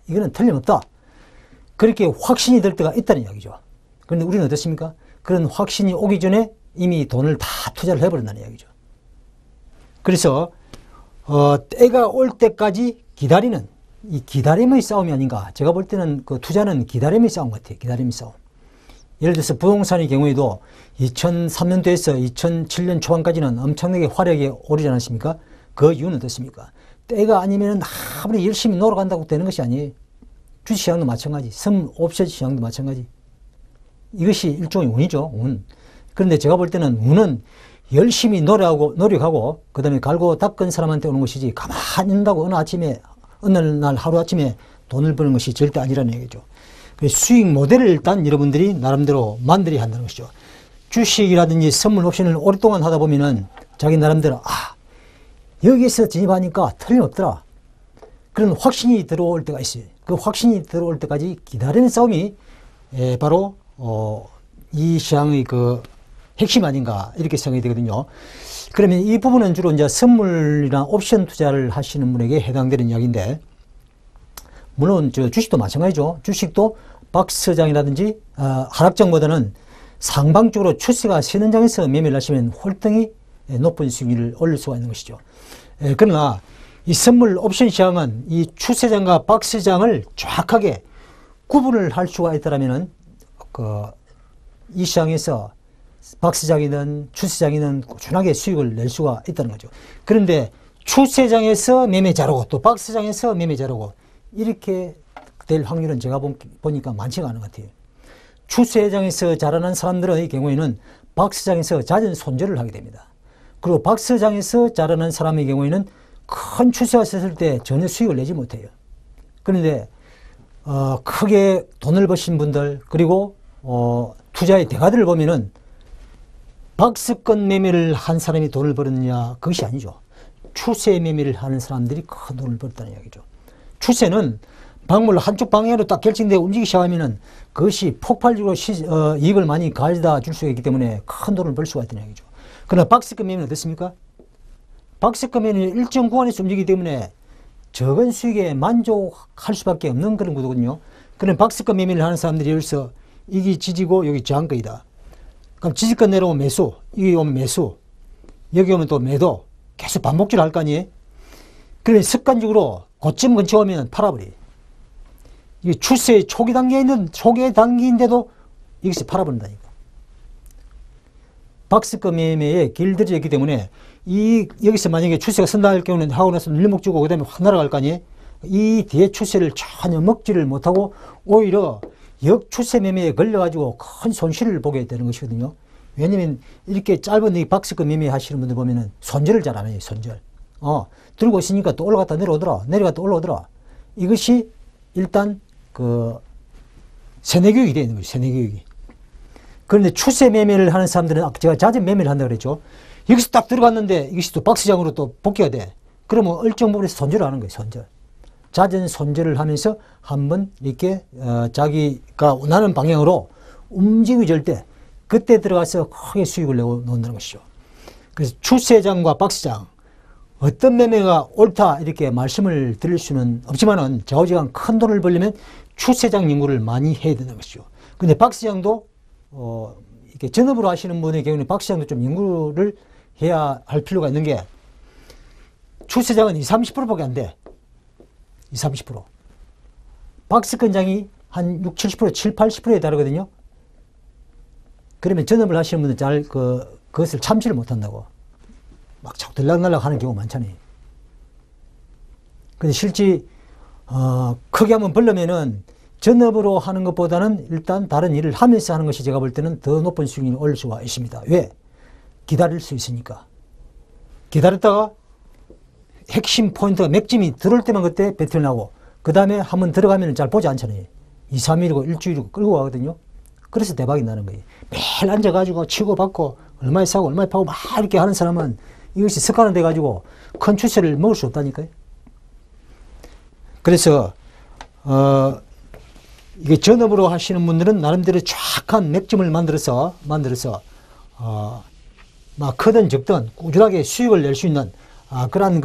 이거는 틀림없다, 그렇게 확신이 들 때가 있다는 이야기죠. 그런데 우리는 어떻습니까? 그런 확신이 오기 전에 이미 돈을 다 투자를 해버린다는 이야기죠. 그래서 때가 올 때까지 기다리는 이 기다림의 싸움이 아닌가. 제가 볼 때는 그 투자는 기다림의 싸움 같아요. 기다림의 싸움. 예를 들어서 부동산의 경우에도 2003년도에서 2007년 초반까지는 엄청나게 화려하게 오르지 않았습니까? 그 이유는 어떻습니까? 때가 아니면 아무리 열심히 놀아간다고 되는 것이 아니에요. 주식시장도 마찬가지, 옵션 시장도 마찬가지. 이것이 일종의 운이죠, 운. 그런데 제가 볼 때는 운은 열심히 노력하고 그 다음에 갈고 닦은 사람한테 오는 것이지, 가만히 있는다고 어느 날 하루아침에 돈을 버는 것이 절대 아니라는 얘기죠. 수익 모델을 일단 여러분들이 나름대로 만들어야 한다는 것이죠. 주식이라든지 선물 옵션을 오랫동안 하다 보면은 자기 나름대로 여기에서 진입하니까 틀림없더라, 그런 확신이 들어올 때가 있어요. 그 확신이 들어올 때까지 기다리는 싸움이 바로 이 시장의 그 핵심 아닌가, 이렇게 생각이 되거든요. 그러면 이 부분은 주로 이제 선물이나 옵션 투자를 하시는 분에게 해당되는 이야기인데, 물론 주식도 마찬가지죠. 주식도 박스장이라든지 하락장보다는 상방적으로 추세가 세는 장에서 매매를 하시면 월등히 높은 수익률을 올릴 수가 있는 것이죠. 그러나 이 선물 옵션 시장은 이 추세장과 박스장을 정확하게 구분을 할 수가 있다면 이 시장에서 박스장이든 추세장이든 꾸준하게 수익을 낼 수가 있다는 거죠. 그런데 추세장에서 매매 잘하고 또 박스장에서 매매 잘하고 이렇게 될 확률은 제가 보니까 많지가 않은 것 같아요. 추세장에서 자라는 사람들의 경우에는 박스장에서 잦은 손절을 하게 됩니다. 그리고 박스장에서 자라는 사람의 경우에는 큰 추세가 섰을 때 전혀 수익을 내지 못해요. 그런데 크게 돈을 버신 분들, 그리고 투자의 대가들을 보면은 박스권 매매를 한 사람이 돈을 벌었느냐, 그것이 아니죠. 추세 매매를 하는 사람들이 큰 돈을 벌었다는 이야기죠. 추세는 방물 한쪽 방향으로 딱 결정되어 움직이기 시작하면은 그것이 폭발적으로 이익을 많이 가져다 줄 수가 있기 때문에 큰 돈을 벌 수가 있다는 얘기죠. 그러나 박스권 매매는 어떻습니까? 박스권 매매는 일정 구간에서 움직이기 때문에 적은 수익에 만족할 수밖에 없는 그런 구도거든요. 그런 박스권 매매를 하는 사람들이 여기서 이게 지지고 여기 저항권이다. 그럼 지지권 내려오면 매수, 여기 오면 매수, 여기 오면 또 매도, 계속 반복질 할 거 아니에요? 그러면 습관적으로 고점 근처 오면 팔아버려. 이게 추세 초기 단계에 있는, 초기 단계인데도 여기서 팔아버린다니까. 박스권 매매에 길들여져 있기 때문에 여기서 만약에 추세가 선다 할 경우는 하고 나서 일목 주고 그 다음에 확 날아갈 거 아니에요? 이 뒤에 추세를 전혀 먹지를 못하고 오히려 역추세 매매에 걸려가지고 큰 손실을 보게 되는 것이거든요. 왜냐면 이렇게 짧은 이 박스권 매매 하시는 분들 보면은 손절을 잘 안 해요, 손절. 들고 있으니까 또 올라갔다 내려오더라, 내려갔다 올라오더라. 이것이 일단 세뇌교육이 되는 거예요, 세뇌교육이. 그런데 추세 매매를 하는 사람들은 제가 잦은 매매를 한다고 그랬죠. 여기서 딱 들어갔는데 이것이 또 박스장으로 또 복귀가 돼. 그러면 일정 부분에서 손절을 하는 거예요, 손절. 잦은 손절을 하면서 한번 이렇게 자기가 원하는 방향으로 움직이기 전 때 그때 들어가서 크게 수익을 내고 놓는다는 것이죠. 그래서 추세장과 박스장 어떤 매매가 옳다 이렇게 말씀을 드릴 수는 없지만은 좌우지간 큰 돈을 벌려면 추세장 연구를 많이 해야 된다는 것이죠. 근데 박스장도 이렇게 전업으로 하시는 분의 경우는 박스장도 좀 연구를 해야 할 필요가 있는 게 추세장은 20-30%밖에 안 돼. 20-30%. 박스권장이 한 60-70%, 70-80%에 달하거든요. 그러면 전업을 하시는 분들 잘 그것을 참지를 못한다고. 막 자꾸 들락날락 하는 경우가 많잖아요. 근데 실제 크게 한번 벌려면은 전업으로 하는 것보다는 일단 다른 일을 하면서 하는 것이 제가 볼 때는 더 높은 수익이 올 수가 있습니다. 왜? 기다릴 수 있으니까. 기다렸다가 핵심 포인트가 맥짐이 들어올 때만 그때 배틀 나고 그 다음에 한번 들어가면 잘 보지 않잖아요. 2-3일이고 일주일이고 끌고 가거든요. 그래서 대박이 나는 거예요. 매일 앉아가지고 치고받고 얼마에 사고 얼마에 파고 막 이렇게 하는 사람은 이것이 습관화 돼가지고 큰 추세를 먹을 수 없다니까요. 그래서 이게 전업으로 하시는 분들은 나름대로 정확한 맥점을 만들어서 막 크든 적든 꾸준하게 수익을 낼 수 있는 그러한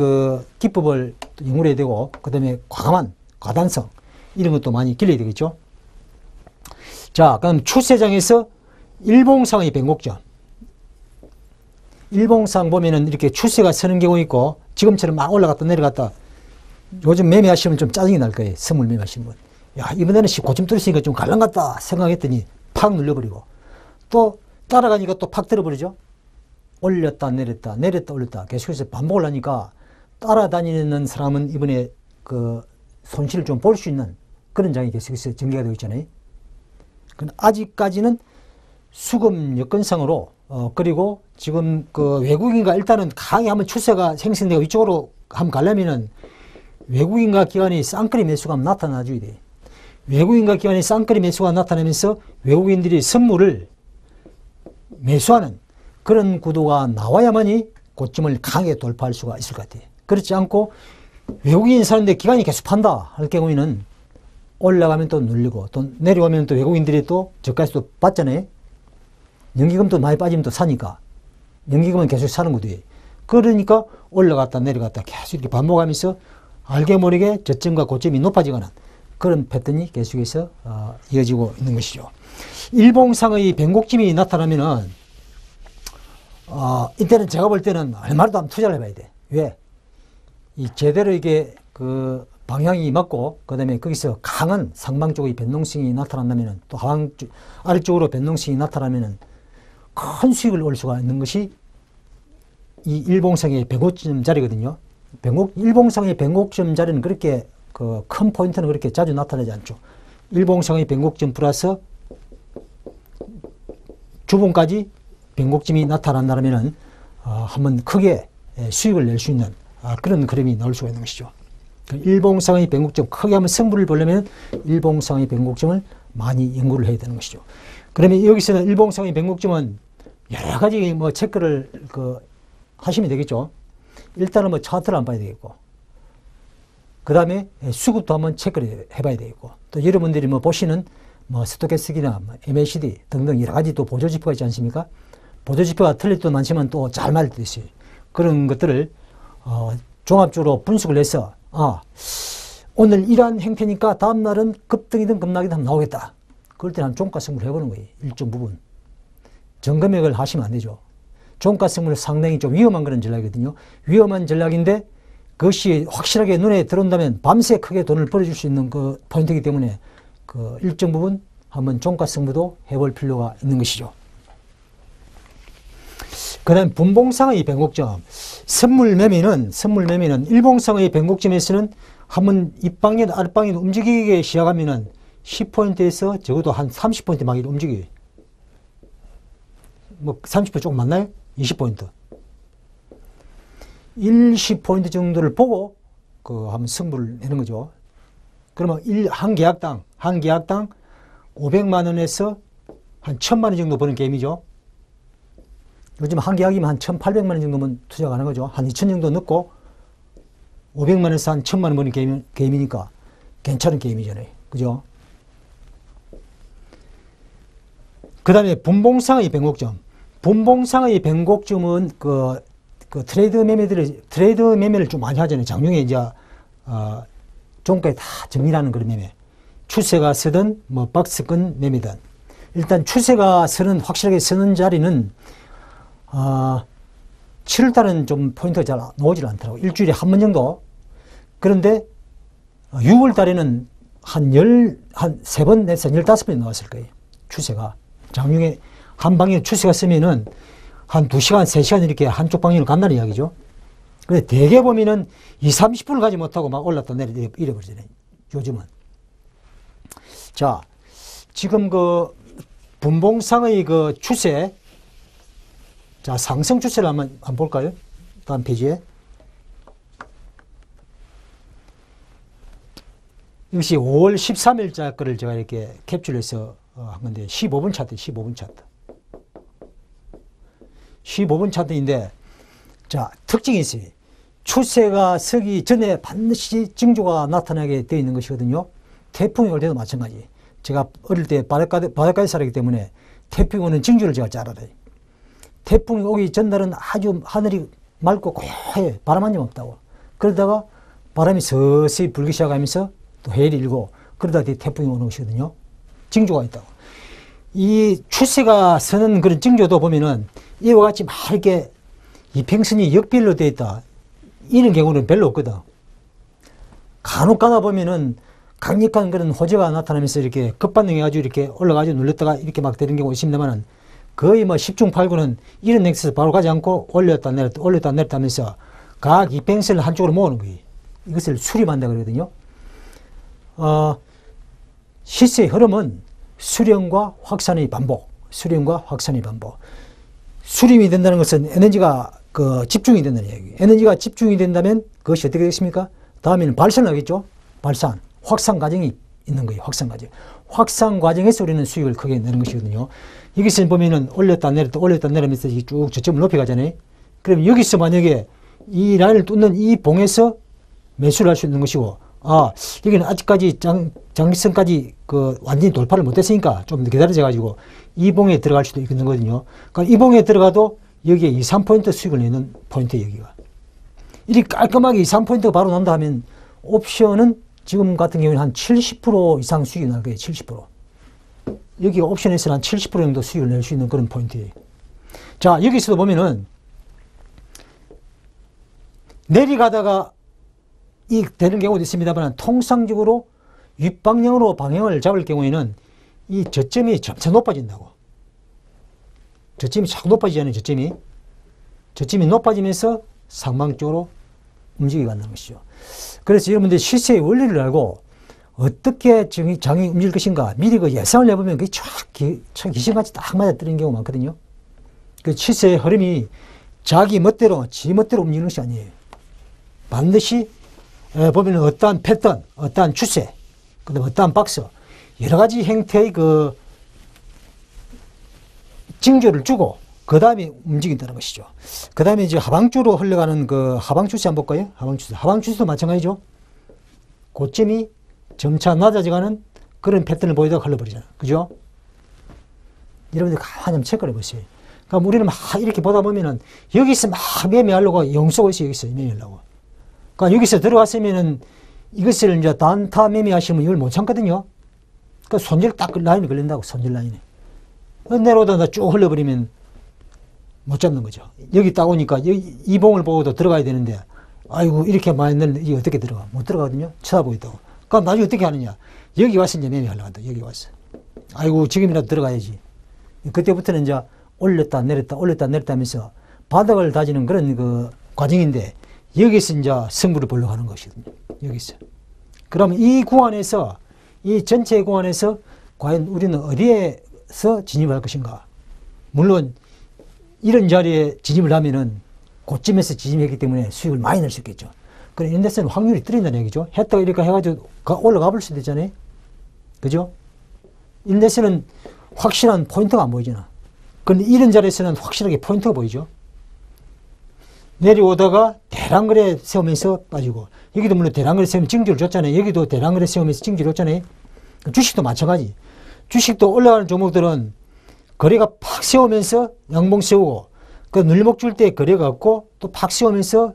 기법을 연구를 해야 되고, 그 다음에 과단성, 이런 것도 많이 길러야 되겠죠. 자, 그럼 추세장에서 일봉상의 변곡점. 일봉상 보면은 이렇게 추세가 서는 경우 있고, 지금처럼 막 올라갔다 내려갔다. 요즘 매매하시면 좀 짜증이 날 거예요. 선물 매매하시는 분. 야, 이번에는 고점 뚫었으니까 좀 갈랑 같다 생각했더니 팍 눌려버리고, 또 따라가니까 또 팍 들어버리죠. 올렸다 내렸다 내렸다 올렸다 계속해서 반복을 하니까 따라다니는 사람은 이번에 손실을 좀 볼 수 있는 그런 장이 계속해서 전개가 되고 있잖아요. 아직까지는 수급 여건상으로 그리고 지금 외국인과 일단은 강하게 한번 추세가 생성되고 이쪽으로 한번 가려면은 외국인과 기관이 쌍끌이 매수가 나타나줘야 돼. 외국인과 기관이 쌍끌이 매수가 나타나면서 외국인들이 선물을 매수하는 그런 구도가 나와야만이 고점을 강하게 돌파할 수가 있을 것 같아요. 그렇지 않고 외국인이 사는데 기관이 계속 판다 할 경우에는 올라가면 또 눌리고 또 내려오면 또 외국인들이 또 저가에서 또 받잖아요. 연기금도 많이 빠지면 또 사니까 연기금은 계속 사는 구도예요. 그러니까 올라갔다 내려갔다 계속 이렇게 반복하면서 알게 모르게 저점과 고점이 높아지거나 그런 패턴이 계속해서 이어지고 있는 것이죠. 일봉상의 변곡점이 나타나면은 이때는 제가 볼 때는 얼마라도 한번 투자를 해봐야 돼. 왜? 제대로 이게 방향이 맞고, 그 다음에 거기서 강한 상방 쪽의 변동성이 나타난다면은, 또 아래쪽으로 변동성이 나타나면은 큰 수익을 올 수가 있는 것이 이 일봉상의 변곡점 자리거든요. 일봉상의 변곡점 자리는 그렇게 큰 포인트는 그렇게 자주 나타나지 않죠. 일봉상의 변곡점 플러스 주봉까지 변곡점이 나타난다면은 한번 크게 수익을 낼 수 있는 그런 그림이 나올 수가 있는 것이죠. 일봉상의 변곡점 크게 한번 승부를 보려면 일봉상의 변곡점을 많이 연구를 해야 되는 것이죠. 그러면 여기서는 일봉상의 변곡점은 여러 가지 체크를 하시면 되겠죠. 일단은 차트를 한번 봐야 되겠고, 그 다음에 수급도 한번 체크를 해봐야 되겠고, 또 여러분들이 보시는 스토캐스틱이나 MACD 등등 여러 가지 또 보조지표가 있지 않습니까? 보조지표가 틀릴 때도 많지만 또 잘 맞을 때도 있어요. 그런 것들을 종합적으로 분석을 해서 오늘 이러한 행태니까 다음 날은 급등이든 급락이든 나오겠다. 그럴 때는 종가승부를 해보는 거예요. 일정 부분. 정금액을 하시면 안 되죠. 종가승부는 상당히 좀 위험한 그런 전략이거든요. 위험한 전략인데 그것이 확실하게 눈에 들어온다면 밤새 크게 돈을 벌어줄 수 있는 그 포인트이기 때문에 그 일정 부분 한번 종가승부도 해볼 필요가 있는 것이죠. 그 다음 분봉상의 변곡점. 선물 매매는 일봉상의 변곡점에서는 한번 입방향 아랫방향 움직이기 시작하면은 10포인트에서 적어도 한 30포인트 막 움직여요. 뭐 30포인트 조금 맞나요? 20포인트. 10포인트 정도를 보고 한번 승부를 내는 거죠. 그러면 한 계약당 500만 원에서 한 1000만 원 정도 버는 게임이죠. 요즘 한 계약이면 한 1800만 원 정도면 투자가 가는 거죠. 한 2000 정도 넣고 500만 원에서 한 1000만 원 버는 게임이니까 괜찮은 게임이잖아요. 그죠? 그 다음에 분봉상의 변곡점. 분봉상의 변곡점은 그 트레이드 매매를 좀 많이 하잖아요. 장중에 이제, 종가에 다 정리하는 그런 매매. 추세가 서든, 뭐, 박스권 매매든. 일단 추세가 확실하게 서는 자리는, 7월달은 좀 포인트가 잘 나오질 않더라고요. 일주일에 한 번 정도. 그런데 6월달에는 한 3번 내서 15번이 나왔을 거예요. 추세가. 장중에 한 방향 추세가 쓰면은 한 2시간, 3시간 이렇게 한쪽 방향으로 간다는 이야기죠. 근데 대개 보면은 20, 30분을 가지 못하고 막 올랐다 내렸다 이래버리잖아요. 요즘은. 자, 지금 분봉상의 추세. 자, 상승 추세를 한번 볼까요? 다음 페이지에. 이것이 5월 13일자 거를 제가 이렇게 캡처해서 한 건데, 15분 차트, 15분 차트. 15분 차트인데, 자, 특징이 있어요. 추세가 서기 전에 반드시 징조가 나타나게 되어 있는 것이거든요. 태풍이 올 때도 마찬가지. 제가 어릴 때 바닷가에 살았기 때문에 태풍이 오는 징조를 제가 잘 알아요. 태풍이 오기 전날은 아주 하늘이 맑고 고요해. 바람 한 점 없다고. 그러다가 바람이 서서히 불기 시작하면서 또 해일이 일고 그러다 태풍이 오는 것이거든요. 징조가 있다고. 이 추세가 서는 그런 징조도 보면은 이와 같이 막 이렇게 이평선이 역별로 되어 있다. 이런 경우는 별로 없거든. 간혹 가다 보면은 강력한 그런 호재가 나타나면서 이렇게 급반응해가지고 이렇게 올라가지고 눌렸다가 이렇게 막 되는 경우가 있습니다만은 거의 뭐 10중 8구는 이런 넥스에서 바로 가지 않고 올렸다 내렸다 하면서 각 이평선을 한쪽으로 모으는 거예요. 이것을 수렴한다 그러거든요. 시세의 흐름은 수렴과 확산의 반복, 수렴이 된다는 것은 에너지가 집중이 된다는 얘기예요. 에너지가 집중이 된다면 그것이 어떻게 되겠습니까? 다음에는 발산을 하겠죠. 확산 과정이 있는 거예요. 확산 과정에서 우리는 수익을 크게 내는 것이거든요. 여기서 보면은 올렸다 내리면서 쭉 저점을 높이 가잖아요. 그럼 여기서 만약에 이 라인을 뚫는 이 봉에서 매수를 할 수 있는 것이고, 여기는 아직까지 장기선까지 완전히 돌파를 못했으니까 좀 더 기다려져가지고 이 봉에 들어갈 수도 있는 거거든요. 그러니까 이 봉에 들어가도 여기에 2, 3포인트 수익을 내는 포인트 여기가. 이렇게 깔끔하게 2, 3포인트가 바로 난다 하면 옵션은 지금 같은 경우는 한 70% 이상 수익이 날 거예요. 70%. 여기가 옵션에서는 한 70% 정도 수익을 낼 수 있는 그런 포인트예요. 자, 여기서도 보면은 내려가다가 되는 경우도 있습니다만 통상적으로 윗방향으로 방향을 잡을 경우에는 이 저점이 점차 높아진다고. 저점이 자꾸 높아지잖아요. 저점이 높아지면서 상방적으로 움직여 간다는 것이죠. 그래서 여러분들 시세의 원리를 알고 어떻게 장이 움직일 것인가 미리 예상을 해보면 그게 참 귀신같이 딱 맞아뜨리는 경우가 많거든요. 그 시세의 흐름이 자기 멋대로 지 멋대로 움직이는 것이 아니에요. 반드시 보면 어떠한 패턴, 어떠한 추세, 그다음에 어떠한 박스, 여러 가지 형태의 징조를 주고 그 다음에 움직인다는 것이죠. 그 다음에 이제 하방주로 흘러가는 하방 추세 한번 볼까요? 하방 추세도 마찬가지죠. 고점이 점차 낮아져가는 그런 패턴을 보이다가 흘러버리잖아요. 그죠? 여러분들 가만히 한번 체크를 해보세요. 그러니까 우리는 막 이렇게 보다 보면은 여기서 막 매매하려고 영속을 있어, 여기서 매매하려고. 그러니까 여기서 들어갔으면은 이것을 이제 단타 매매하시면 이걸 못 참거든요. 그러니까 손절 딱 라인이 걸린다고, 손절 라인에. 내려오다 쭉 흘러버리면 못 잡는 거죠. 여기 딱 오니까 이 봉을 보고도 들어가야 되는데, 아이고, 이렇게 많이 넣는데 이게 어떻게 들어가? 못 들어가거든요. 쳐다보고 있다고. 그럼 나중에 어떻게 하느냐? 여기 와서 이제 매매하려고 한다, 여기 와서. 아이고, 지금이라도 들어가야지. 그때부터는 이제 올렸다 내렸다 올렸다 내렸다 하면서 바닥을 다지는 그런 그 과정인데, 여기서 이제 승부를 보려고 하는 것이거든요. 여기서. 그러면 이 구간에서, 이 전체 구간에서 과연 우리는 어디에서 진입할 것인가? 물론 이런 자리에 진입을 하면은 고점에서 진입했기 때문에 수익을 많이 낼 수 있겠죠. 그런데 이런 데서는 확률이 떨어진다는 얘기죠. 했다가 이렇게 해가지고 올라가 볼 수도 있잖아요. 그죠? 이런 데서는 확실한 포인트가 안 보이잖아. 그런데 이런 자리에서는 확실하게 포인트가 보이죠. 내려오다가 대량거래 세우면서 빠지고, 여기도 물론 대량거래 세우면 징조를 줬잖아요. 여기도 대량거래 세우면서 징조를 줬잖아요. 주식도 마찬가지. 주식도 올라가는 종목들은 거래가 팍 세우면서 양봉 세우고, 그 눌목 줄 때 거래가 없고 또 팍 세우면서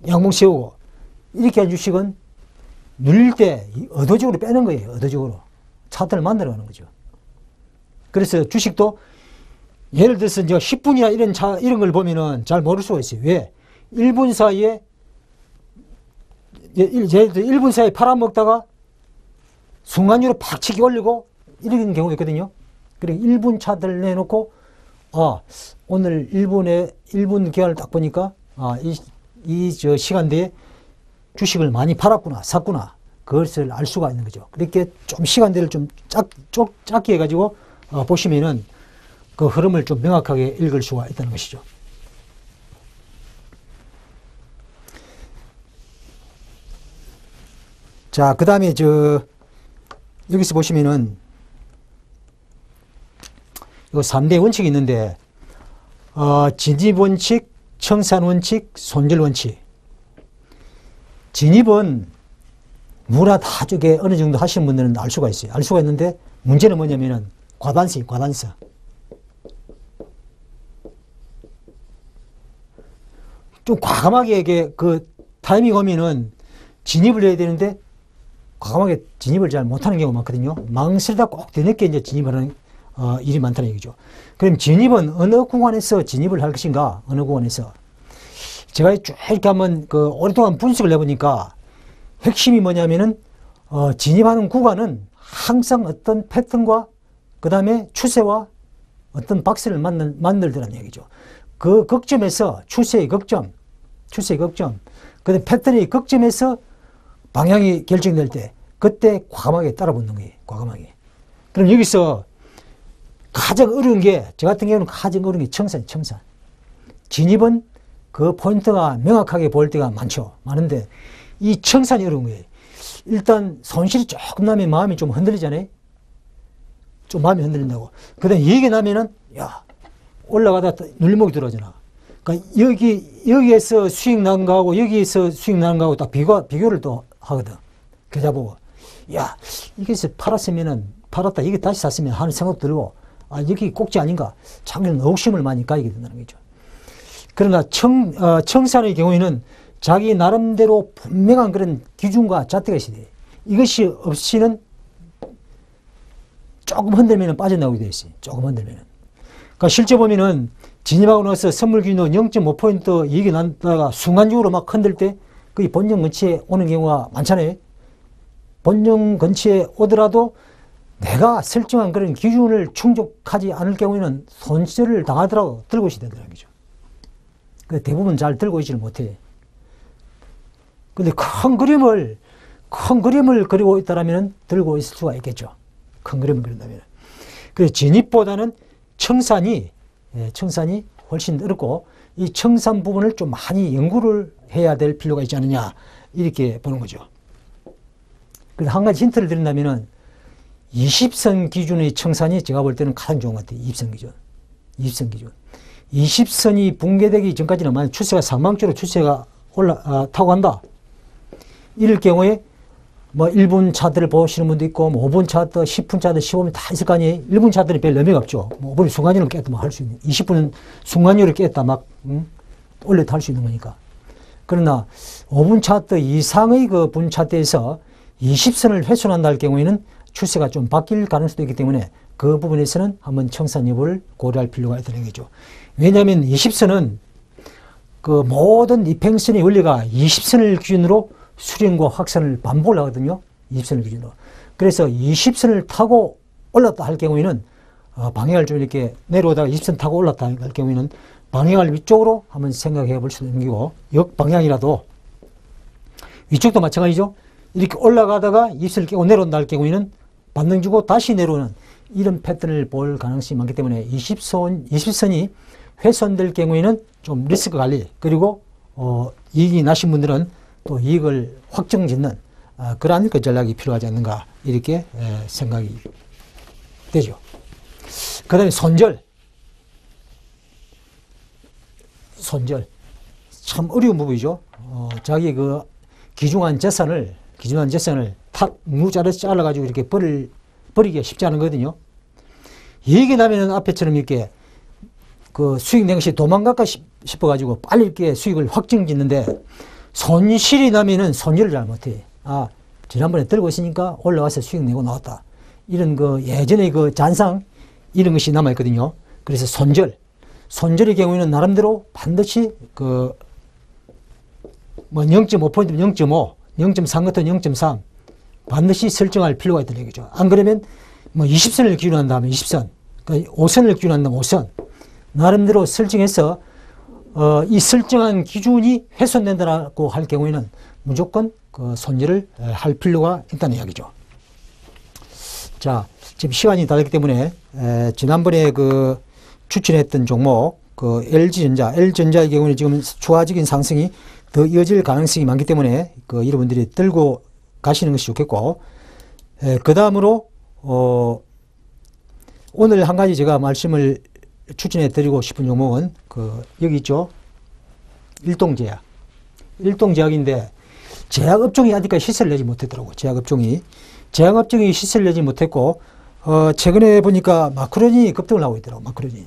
양봉 세우고, 이렇게 한 주식은 눌릴 때 의도적으로 빼는 거예요. 의도적으로. 차트를 만들어가는 거죠. 그래서 주식도 예를 들어서 이제 10분이나 이런 걸 보면은 잘 모를 수가 있어요. 왜? 1분 사이에, 예를 들어 1분 사이에 팔아먹다가 순간적으로 팍 치기 올리고 이런 경우가 있거든요. 그리고 1분 차트를 내놓고, 오늘 1분 기간을 딱 보니까, 저 시간대에 주식을 많이 팔았구나, 샀구나. 그것을 알 수가 있는 거죠. 그렇게 좀 시간대를 좀 짧게 해가지고, 보시면은 그 흐름을 좀 명확하게 읽을 수가 있다는 것이죠. 자, 그 다음에 여기서 보시면은 요 3대 원칙이 있는데, 진입원칙, 청산원칙, 손절원칙. 진입은 누구나 다 저게 어느 정도 하시는 분들은 알 수가 있어요. 알 수가 있는데, 문제는 뭐냐면은 과단성, 과단성. 좀 과감하게 이게 그 타이밍 오면은 진입을 해야 되는데, 과감하게 진입을 잘 못하는 경우가 많거든요. 망설이다 꼭 뒤늦게 이제 진입하는 일이 많다는 얘기죠. 그럼 진입은 어느 구간에서 진입을 할 것인가? 어느 구간에서? 제가 쭉 이렇게 한번 오랫동안 분석을 해보니까 핵심이 뭐냐면은, 진입하는 구간은 항상 어떤 패턴과 그 다음에 추세와 어떤 박스를 만들더라는 얘기죠. 그 극점에서 추세의 극점, 그 다음에 패턴의 극점에서 방향이 결정될 때, 그때 과감하게 따라붙는 거예요. 과감하게. 그럼 여기서 가장 어려운 게, 저 같은 경우는 가장 어려운 게 청산. 진입은 그 포인트가 명확하게 보일 때가 많은데, 이 청산이 어려운 거예요. 일단 손실이 조금 나면 마음이 좀 흔들리잖아요. 좀 마음이 흔들린다고. 그 다음에 얘기 나면은, 올라가다 눌림목이 들어오잖아. 그러니까 여기에서 수익 난 거하고 여기에서 수익 난 거하고 딱 비교를 또 하거든. 계좌 보고. 이게서 팔았다. 이게 다시 샀으면 하는 생각도 들고, 여기 꼭지 아닌가. 자기는 의심을 많이 가지게 된다는 거죠. 그러나 청산의 경우에는 자기 나름대로 분명한 그런 기준과 잣대가 있어야 돼. 이것이 없이는 조금 흔들면 빠져나오게 돼 있어요. 조금 흔들면. 그러니까 실제 보면은 진입하고 나서 선물 기준은 0.5포인트 이익이 났다가 순간적으로 막 흔들 때 거의 본전 근처에 오는 경우가 많잖아요. 본전 근처에 오더라도 내가 설정한 그런 기준을 충족하지 않을 경우에는 손실을 당하더라도 들고 있어야 된다는 거죠. 대부분 잘 들고 있지를 못해. 근데 큰 그림을 그리고 있다면 들고 있을 수가 있겠죠. 큰 그림을 그린다면. 그래서 진입보다는 청산이 훨씬 어렵고, 이 청산 부분을 좀 많이 연구를 해야 될 필요가 있지 않느냐, 이렇게 보는 거죠. 그래서 한 가지 힌트를 드린다면은 20선 기준의 청산이 제가 볼 때는 가장 좋은 것 같아요. 20선 기준. 20선이 붕괴되기 전까지는 만약 추세가 상방적으로 추세가 타고 간다. 이럴 경우에 뭐 1분 차트를 보시는 분도 있고, 뭐 5분 차트, 10분 차트, 15분 다 있을 거 아니에요. 1분 차트는 별 의미가 없죠. 뭐 5분 순간적으로 깼다 뭐 할 수 있는, 20분은 순간적으로 깼다 막 올렸다 할 수 있는 거니까. 그러나 5분 차트 이상의 그 분 차트에서 20선을 훼손한다 할 경우에는 추세가 좀 바뀔 가능성도 있기 때문에 그 부분에서는 한번 청산 여부를 고려할 필요가 있다는 거죠. 왜냐하면 20선은 그 모든 이평선의 원리가 20선을 기준으로 수렴과 확산을 반복을 하거든요. 20선을 기준으로. 그래서 20선을 타고 올랐다 할 경우에는 방향을 좀 이렇게 내려오다가 20선 타고 올랐다 할 경우에는 방향을 위쪽으로 한번 생각해 볼 수 있는 거고, 역방향이라도 위쪽도 마찬가지죠. 이렇게 올라가다가 20선을 깨고 내려온다 할 경우에는 반등 주고 다시 내려오는 이런 패턴을 볼 가능성이 많기 때문에 20선이 훼손될 경우에는 좀 리스크 관리, 그리고 이익이 나신 분들은 또 이익을 확정 짓는 그러한 그 전략이 필요하지 않는가, 이렇게 생각이 되죠. 그 다음에 손절. 참 어려운 부분이죠. 자기 그 귀중한 재산을 탁 무자르 잘라가지고 이렇게 버리기가 쉽지 않은 거거든요. 이익이 나면은 앞에처럼 이렇게 그 수익 낸 것이 도망갈까 싶어가지고 빨리 이렇게 수익을 확정 짓는데, 손실이 나면은 손절을 잘 못해. 지난번에 들고 있으니까 올라와서 수익 내고 나왔다. 이런 그 예전의 그 잔상, 이런 것이 남아있거든요. 그래서 손절의 경우에는 나름대로 반드시 그 뭐 0.5포인트, 0.5, 0.3 같은 0.3 반드시 설정할 필요가 있다는 얘기죠. 안 그러면 뭐 20선을 기준한다면 20선, 그러니까 5선을 기준한다면 5선, 나름대로 설정해서 이 설정한 기준이 훼손된다고 할 경우에는 무조건 그 손절을 할 필요가 있다는 이야기죠. 자, 지금 시간이 다 됐기 때문에 지난번에 그 추천했던 종목 그 LG전자의 경우는 지금 추가적인 상승이 더 이어질 가능성이 많기 때문에 그 여러분들이 들고 가시는 것이 좋겠고, 그 다음으로 오늘 한 가지 제가 말씀을 추천해 드리고 싶은 종목은 그 여기 있죠. 일동제약인데 제약업종이 아직까지 시세를 내지 못했더라고요. 제약업종이 시세를 내지 못했고, 최근에 보니까 마크론이 급등을 하고 있더라고요. 마크론이.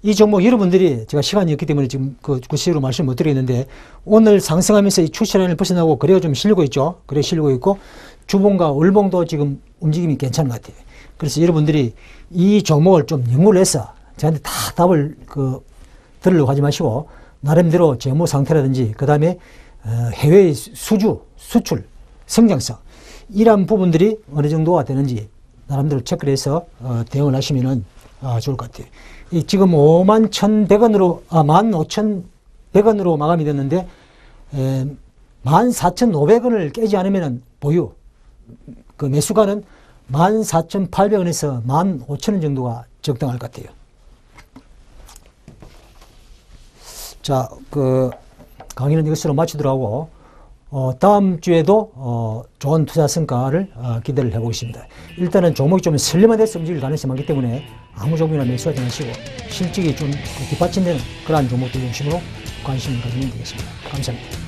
이 종목 여러분들이 제가 시간이 없기 때문에 지금 그 구체적으로 말씀 못 드리겠는데, 오늘 상승하면서 이 추세라인을 벗어나고 거래가 좀 실리고 있죠. 거래 실리고 있고, 주봉과 월봉도 지금 움직임이 괜찮은 것 같아요. 그래서 여러분들이 이 종목을 좀 연구를 해서 저한테 다 답을 들으려고 하지 마시고, 나름대로 재무 상태라든지, 그 다음에 해외의 수출, 성장성, 이러한 부분들이 어느 정도가 되는지 나름대로 체크를 해서 대응을 하시면은 좋을 것 같아요. 지금 51,100원으로 15,100원으로 마감이 됐는데 14,500원을 깨지 않으면은 보유, 그 매수가는 14,800원에서 15,000원 정도가 적당할 것 같아요. 자, 그 강의는 이것으로 마치도록 하고, 다음 주에도 좋은 투자 성과를 기대를 해보겠습니다. 일단은 종목이 좀 슬림화돼서 움직일 가능성이 많기 때문에 아무 종목이나 매수하지 마시고 실적이 좀 뒷받침되는 그러한 종목들 중심으로 관심을 가지면 되겠습니다. 감사합니다.